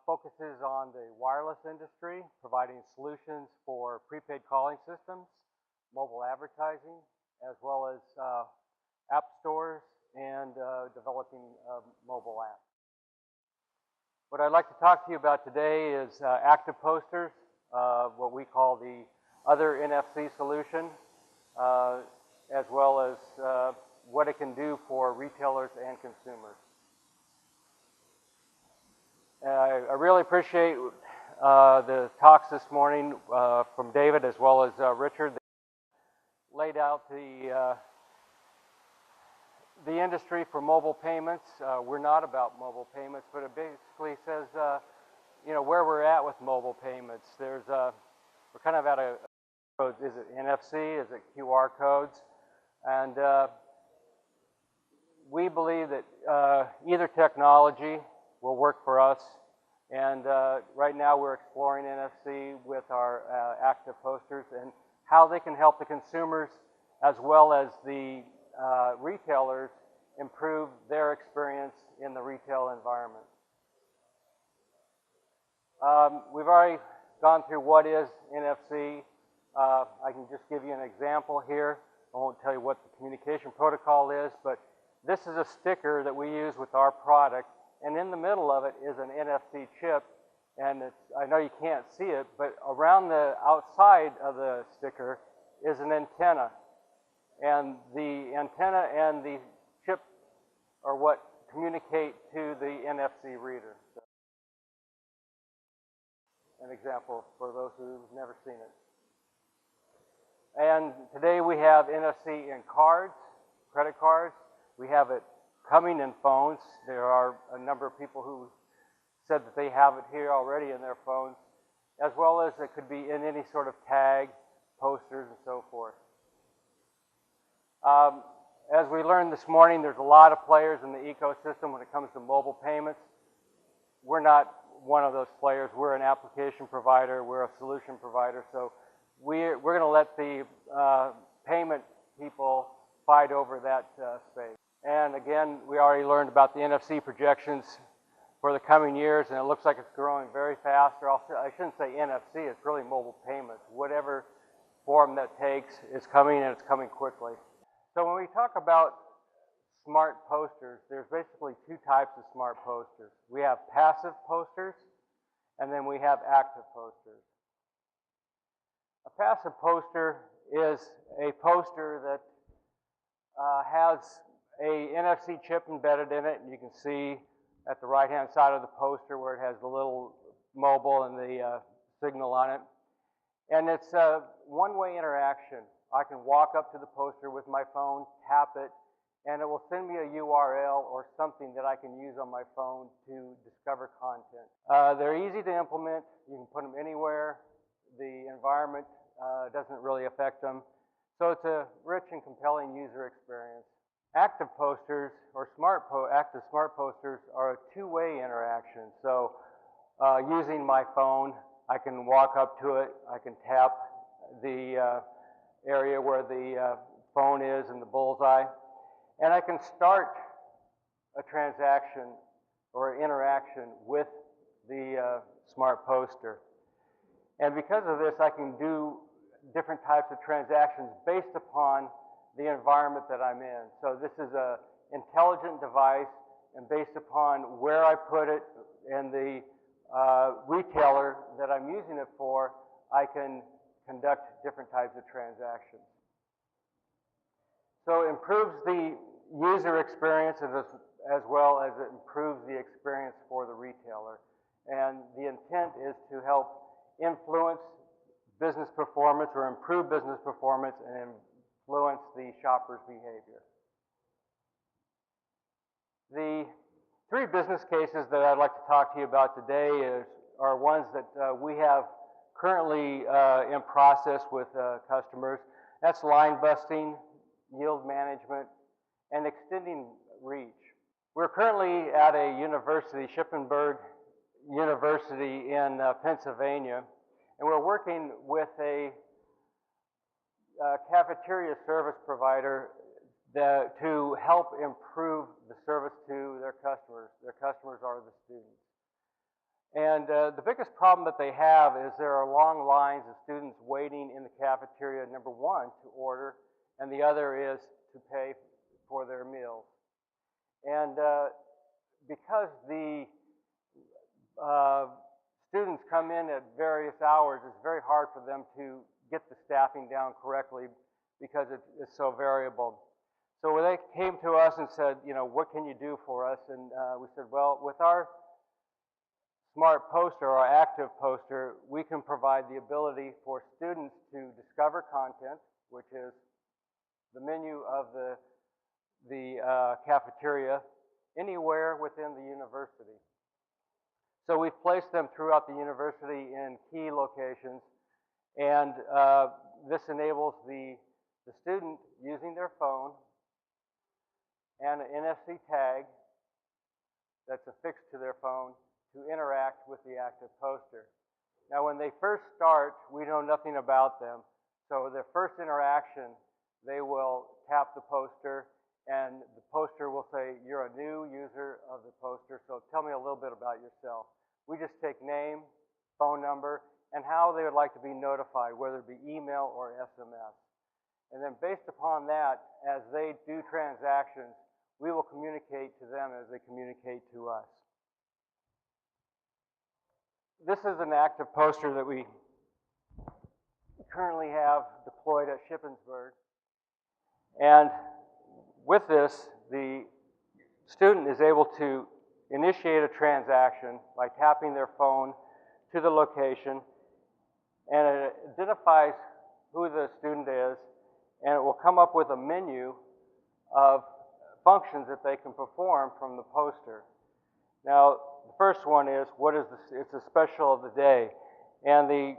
focuses on the wireless industry, providing solutions for prepaid calling systems, mobile advertising, as well as app stores and developing mobile apps. What I'd like to talk to you about today is active posters, what we call the other NFC solution, as well as what it can do for retailers and consumers. I really appreciate the talks this morning from David as well as Richard. They laid out the industry for mobile payments. We're not about mobile payments, but it basically says, where we're at with mobile payments. We're kind of at a is it NFC? Is it QR codes? And we believe that either technology will work for us. And right now we're exploring NFC with our active posters and how they can help the consumers as well as the retailers improve their experience in the retail environment. We've already gone through what is NFC. I can just give you an example here. I won't tell you what the communication protocol is, but this is a sticker that we use with our product, and in the middle of it is an NFC chip, and I know you can't see it, but around the outside of the sticker is an antenna, and the antenna and the chip are what communicate to the NFC reader. So, an example for those who've never seen it. And today we have NFC in cards, credit cards. We have it coming in phones. There are a number of people who said that they have it here already in their phones, as well as it could be in any sort of tag, posters, and so forth. As we learned this morning, there's a lot of players in the ecosystem when it comes to mobile payments. We're not one of those players. We're an application provider. We're a solution provider. So we're going to let the payment people fight over that space. And again, we already learned about the NFC projections for the coming years, and it looks like it's growing very fast. Or I shouldn't say NFC, it's really mobile payments. Whatever form that takes is coming, and it's coming quickly. So when we talk about smart posters, there's basically two types of smart posters. We have passive posters, and then we have active posters. A passive poster is a poster that has a NFC chip embedded in it, and you can see at the right-hand side of the poster where it has the little mobile and the signal on it. And it's a one-way interaction. I can walk up to the poster with my phone, tap it, and it will send me a URL or something that I can use on my phone to discover content. They're easy to implement. You can put them anywhere. The environment doesn't really affect them. So it's a rich and compelling user experience. Active posters or active smart posters are a two-way interaction. So using my phone, I can walk up to it, I can tap the area where the phone is and the bullseye, and I can start a transaction or interaction with the smart poster. And because of this, I can do different types of transactions based upon the environment that I'm in. So this is an intelligent device, and based upon where I put it and the retailer that I'm using it for, I can conduct different types of transactions. So it improves the user experience as well as it improves the experience for the retailer. And the intent is to help influence business performance or improve business performance and influence the shopper's behavior. The three business cases that I'd like to talk to you about today are ones that we have currently in process with customers. That's line busting, yield management, and extending reach. We're currently at a university, Shippensburg University in Pennsylvania, and we're working with a cafeteria service provider to help improve the service to their customers. Their customers are the students. And the biggest problem that they have is there are long lines of students waiting in the cafeteria, number one, to order, and the other is to pay for their meals. And because the students come in at various hours, it's very hard for them to get the staffing down correctly because it's so variable. So when they came to us and said, you know, what can you do for us? And we said, well, with our smart poster, our active poster, we can provide the ability for students to discover content, which is the menu of the cafeteria, anywhere within the university. So we've placed them throughout the university in key locations, and this enables the student using their phone and an NFC tag that's affixed to their phone to interact with the active poster. Now, when they first start, we know nothing about them. So their first interaction, they will tap the poster, and the poster will say, you're a new user of the poster, so tell me a little bit about yourself. We just take name, phone number, and how they would like to be notified, whether it be email or SMS. And then based upon that, as they do transactions, we will communicate to them as they communicate to us. This is an active poster that we currently have deployed at Shippensburg. And with this, the student is able to initiate a transaction by tapping their phone to the location, and it identifies who the student is, and it will come up with a menu of functions that they can perform from the poster. Now, the first one is, it's a special of the day. And the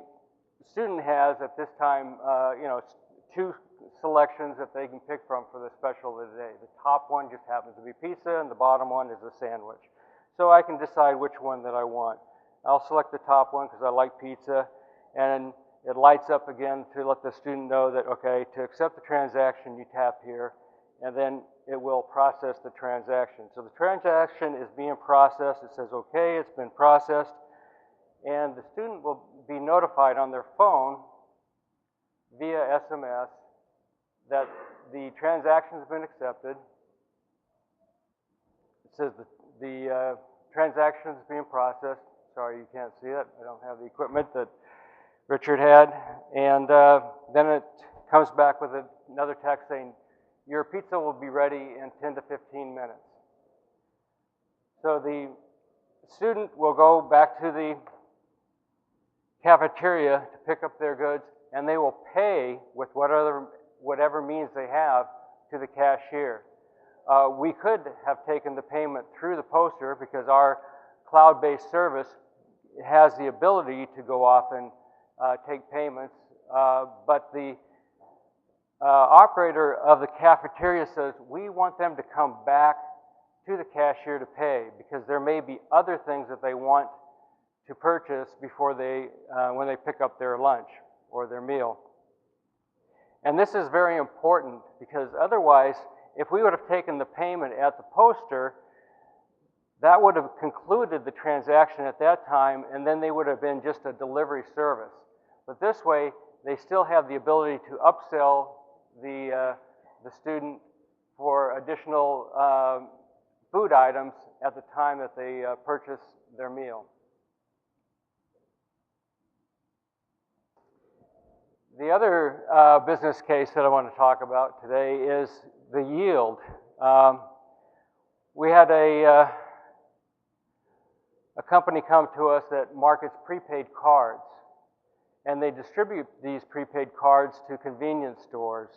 student has, at this time, two selections that they can pick from for the special of the day. The top one just happens to be pizza, and the bottom one is a sandwich. So I can decide which one that I want. I'll select the top one because I like pizza, and it lights up again to let the student know that, okay, to accept the transaction, you tap here, and then it will process the transaction. So the transaction is being processed. It says, okay, it's been processed, and the student will be notified on their phone via SMS that the transaction has been accepted. It says the transaction is being processed. Sorry, you can't see it. I don't have the equipment that Richard had. And then it comes back with another text saying, your pizza will be ready in 10 to 15 minutes. So the student will go back to the cafeteria to pick up their goods, and they will pay with whatever means they have to the cashier. We could have taken the payment through the poster because our cloud-based service has the ability to go off and take payments, but the operator of the cafeteria says, we want them to come back to the cashier to pay because there may be other things that they want to purchase before when they pick up their lunch or their meal. And this is very important because otherwise, if we would have taken the payment at the poster, that would have concluded the transaction at that time, and then they would have been just a delivery service. But this way, they still have the ability to upsell the student for additional food items at the time that they purchase their meal. The other business case that I want to talk about today is the yield. We had a company come to us that markets prepaid cards, and they distribute these prepaid cards to convenience stores.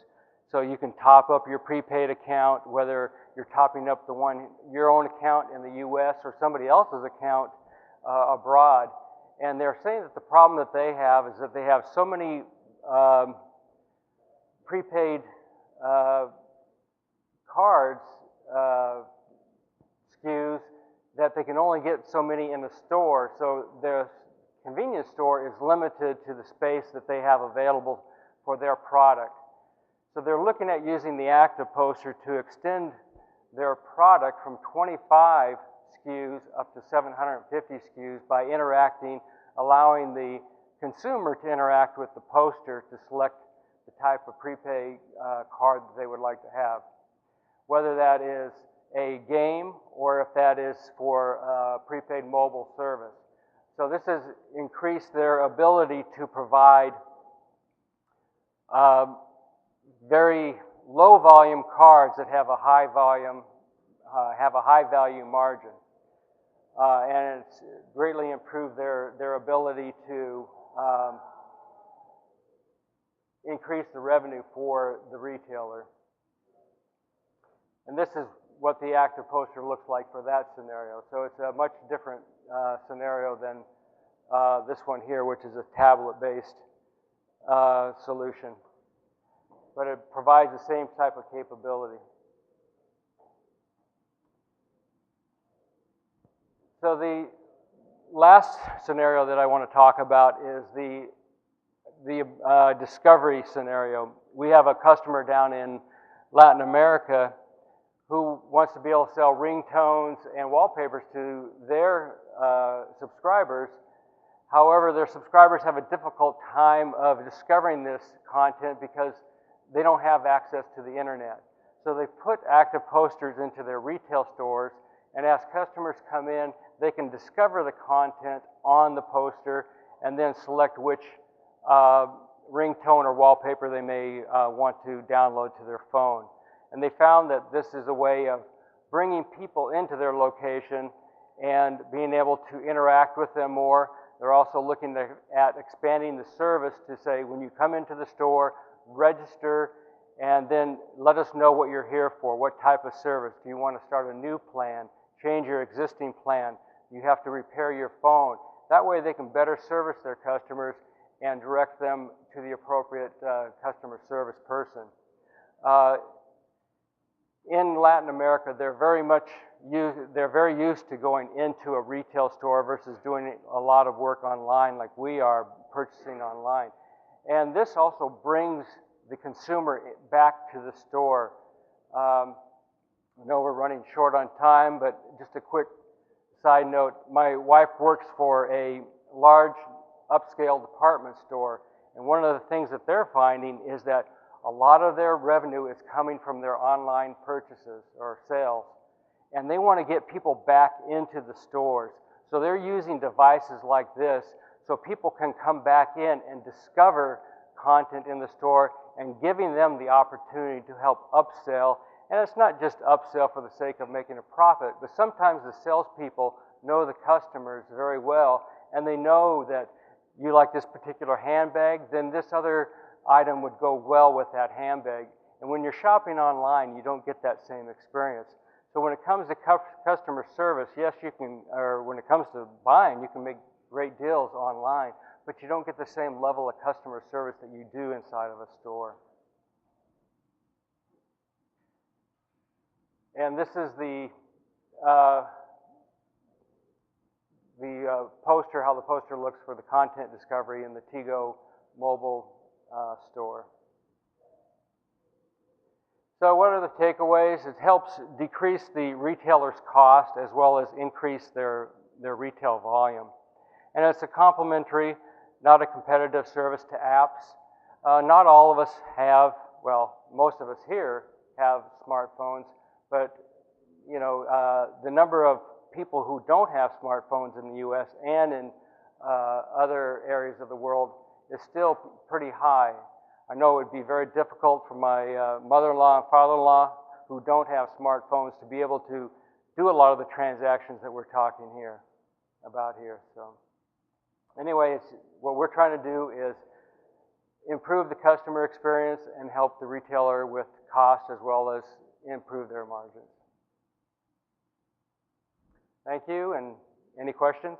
So you can top up your prepaid account, whether you're topping up your own account in the US or somebody else's account abroad. And they're saying that the problem that they have is that they have so many prepaid cards, SKUs, that they can only get so many in the store. So their convenience store is limited to the space that they have available for their product. So they're looking at using the active poster to extend their product from 25 SKUs up to 750 SKUs by interacting, allowing the consumer to interact with the poster to select the type of prepaid card that they would like to have, whether that is a game or if that is for prepaid mobile service. So this has increased their ability to provide very low volume cards that have a high volume, have a high value margin. And it's greatly improved their ability to increase the revenue for the retailer. And this is what the active poster looks like for that scenario. So it's a much different scenario than this one here, which is a tablet-based solution. But it provides the same type of capability. So the last scenario that I want to talk about is the discovery scenario. We have a customer down in Latin America who wants to be able to sell ringtones and wallpapers to their subscribers. However, their subscribers have a difficult time of discovering this content because they don't have access to the internet. So they put active posters into their retail stores, and as customers come in, they can discover the content on the poster and then select which ringtone or wallpaper they may want to download to their phone. And they found that this is a way of bringing people into their location and being able to interact with them more. They're also looking at expanding the service to say, when you come into the store, register, and then let us know what you're here for, what type of service. Do you want to start a new plan, change your existing plan? You have to repair your phone. That way they can better service their customers and direct them to the appropriate customer service person. In Latin America, they're very used to going into a retail store versus doing a lot of work online like we are, purchasing online. And this also brings the consumer back to the store. I know we're running short on time, but just a quick side note, my wife works for a large upscale department store, and one of the things that they're finding is that a lot of their revenue is coming from their online purchases or sales, and they want to get people back into the stores. So they're using devices like this so people can come back in and discover content in the store and giving them the opportunity to help upsell. And it's not just upsell for the sake of making a profit, but sometimes the salespeople know the customers very well, and they know that you like this particular handbag, then this other item would go well with that handbag. And when you're shopping online, you don't get that same experience. So when it comes to customer service, yes, you can, or when it comes to buying, you can make great deals online, but you don't get the same level of customer service that you do inside of a store. And this is the poster, how the poster looks for the content discovery in the Tigo mobile store. So what are the takeaways? It helps decrease the retailer's cost as well as increase their retail volume. And it's a complementary, not a competitive service to apps. Not all of us have, well, most of us here have smartphones, but you know, the number of people who don't have smartphones in the U.S. and in other areas of the world is still pretty high. I know it would be very difficult for my mother-in-law and father-in-law who don't have smartphones to be able to do a lot of the transactions that we're talking here about here. So anyway, what we're trying to do is improve the customer experience and help the retailer with cost as well as improve their margins. Thank you, and any questions?